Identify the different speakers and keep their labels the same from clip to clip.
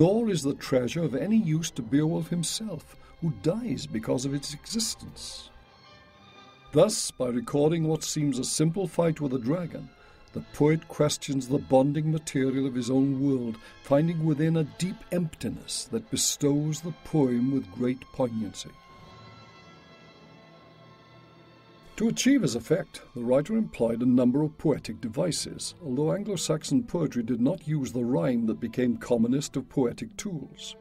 Speaker 1: nor is the treasure of any use to Beowulf himself, who dies because of its existence. Thus, by recording what seems a simple fight with a dragon, the poet questions the bonding material of his own world, finding within a deep emptiness that bestows the poem with great poignancy. To achieve his effect, the writer employed a number of poetic devices, although Anglo-Saxon poetry did not use the rhyme that became commonest of poetic tools.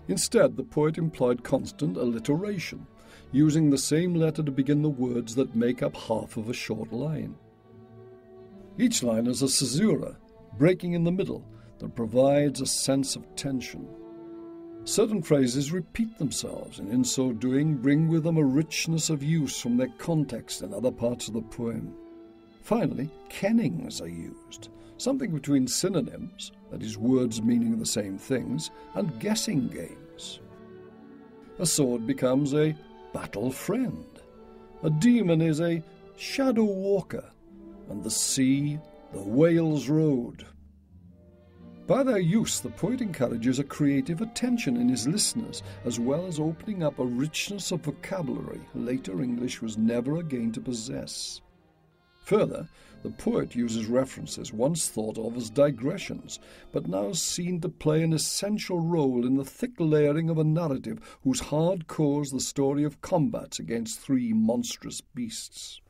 Speaker 1: Instead, the poet employed constant alliteration, using the same letter to begin the words that make up half of a short line. Each line is a caesura, breaking in the middle, that provides a sense of tension. Certain phrases repeat themselves, and in so doing bring with them a richness of use from their context in other parts of the poem. Finally, kennings are used, something between synonyms, that is, words meaning the same things, and guessing games. A sword becomes a battle friend. A demon is a shadow walker, and the sea, the whale's road. By their use, the poet encourages a creative attention in his listeners, as well as opening up a richness of vocabulary later English was never again to possess. Further, the poet uses references once thought of as digressions, but now seen to play an essential role in the thick layering of a narrative whose hard core is the story of combats against three monstrous beasts.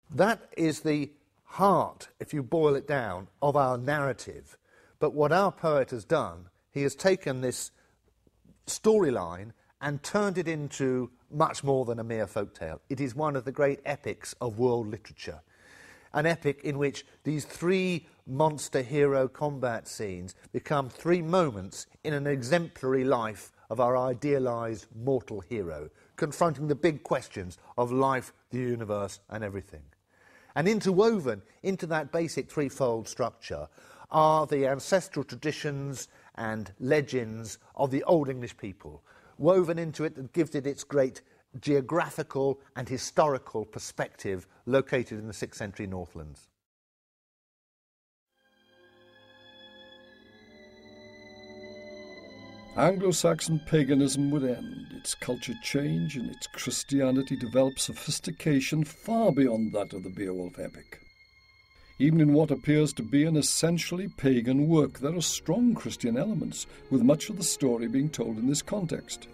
Speaker 2: That is the heart, if you boil it down, of our narrative. But what our poet has done, he has taken this storyline and turned it into much more than a mere folktale. It is one of the great epics of world literature. An epic in which these three monster hero combat scenes become three moments in an exemplary life of our idealised mortal hero, confronting the big questions of life, the universe and everything. And interwoven into that basic threefold structure are the ancestral traditions and legends of the Old English people, woven into it that gives it its great geographical and historical perspective located in the 6th century Northlands.
Speaker 1: Anglo-Saxon paganism would end, its culture change, and its Christianity develop sophistication far beyond that of the Beowulf epic. Even in what appears to be an essentially pagan work, there are strong Christian elements, with much of the story being told in this context.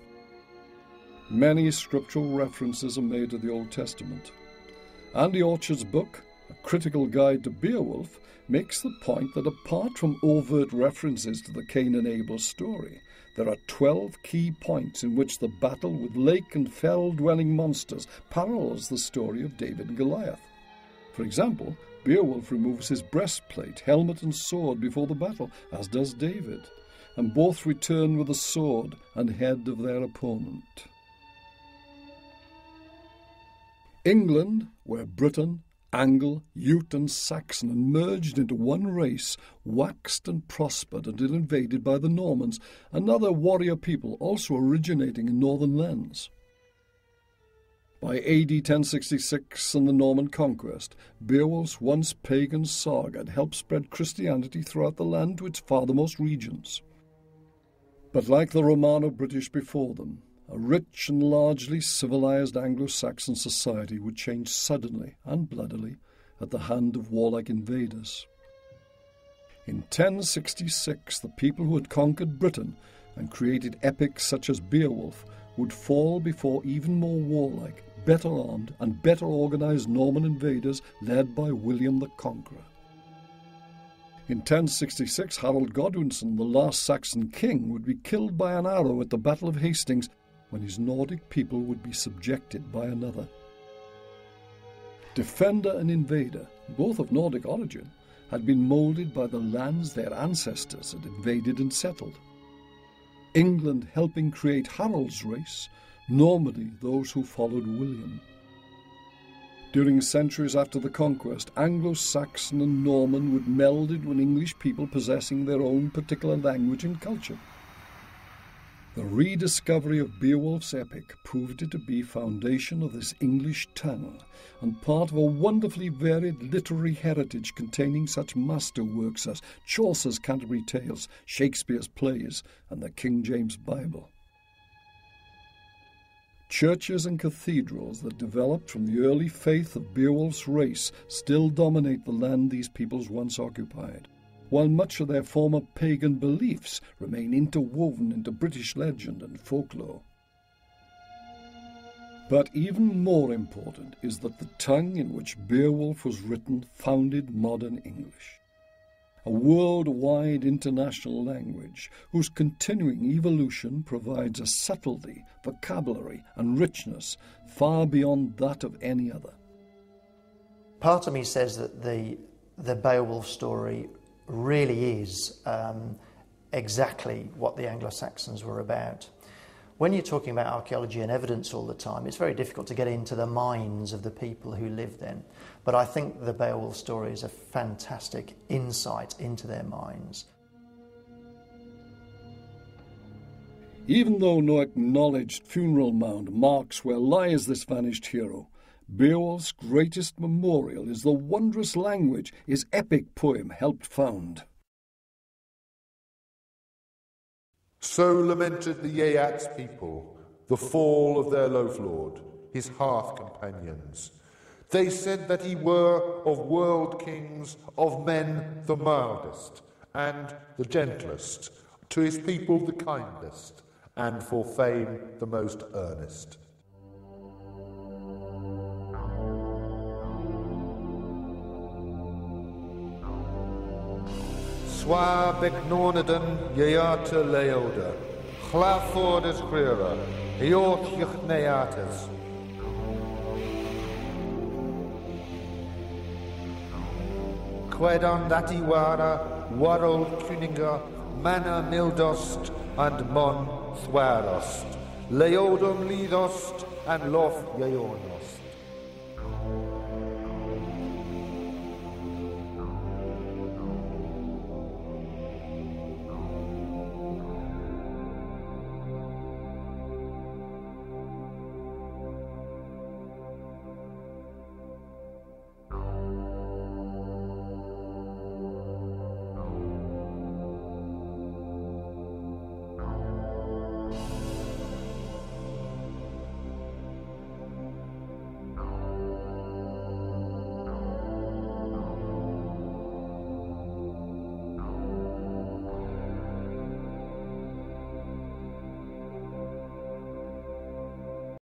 Speaker 1: Many scriptural references are made to the Old Testament. Andy Orchard's book, A Critical Guide to Beowulf, makes the point that apart from overt references to the Cain and Abel story, there are 12 key points in which the battle with lake and fell-dwelling monsters parallels the story of David and Goliath. For example, Beowulf removes his breastplate, helmet and sword before the battle, as does David, and both return with the sword and head of their opponent. England, where Britain, Angle, Ute and Saxon merged into one race, waxed and prospered until invaded by the Normans, another warrior people also originating in northern lands. By AD 1066 and the Norman conquest, Beowulf's once pagan saga had helped spread Christianity throughout the land to its farthermost regions. But like the Romano-British before them, a rich and largely civilized Anglo-Saxon society would change suddenly and bloodily at the hand of warlike invaders. In 1066, the people who had conquered Britain and created epics such as Beowulf would fall before even more warlike, better armed and better organized Norman invaders led by William the Conqueror. In 1066, Harold Godwinson, the last Saxon king, would be killed by an arrow at the Battle of Hastings, when his Nordic people would be subjected by another. Defender and invader, both of Nordic origin, had been moulded by the lands their ancestors had invaded and settled. England helping create Harold's race, Normandy those who followed William. During centuries after the conquest, Anglo-Saxon and Norman would meld into an English people possessing their own particular language and culture. The rediscovery of Beowulf's epic proved it to be foundation of this English tongue and part of a wonderfully varied literary heritage containing such masterworks as Chaucer's Canterbury Tales, Shakespeare's plays, and the King James Bible. Churches and cathedrals that developed from the early faith of Beowulf's race still dominate the land these peoples once occupied, while much of their former pagan beliefs remain interwoven into British legend and folklore. But even more important is that the tongue in which Beowulf was written founded modern English, a worldwide international language whose continuing evolution provides a subtlety, vocabulary and richness far beyond that of any other.
Speaker 3: Part of me says that the Beowulf story really is exactly what the Anglo-Saxons were about. When you're talking about archaeology and evidence all the time, it's very difficult to get into the minds of the people who lived then. But I think the Beowulf story is a fantastic insight into their minds.
Speaker 1: Even though no acknowledged funeral mound marks where lies this vanished hero, Beowulf's greatest memorial is the wondrous language his epic poem helped found.
Speaker 4: So lamented the Geat's people, the fall of their loaf-lord, his hearth companions. They said that he were of world kings, of men the mildest, and the gentlest, to his people the kindest, and for fame the most earnest. Swa beknorneden Geata leoda, Chlafordus crira, Eorchich neatas. Quedon datiwara, Warol Kuninga, Mana mildost, and Mon thwarost, Leodum lidost, and Lof Geonos.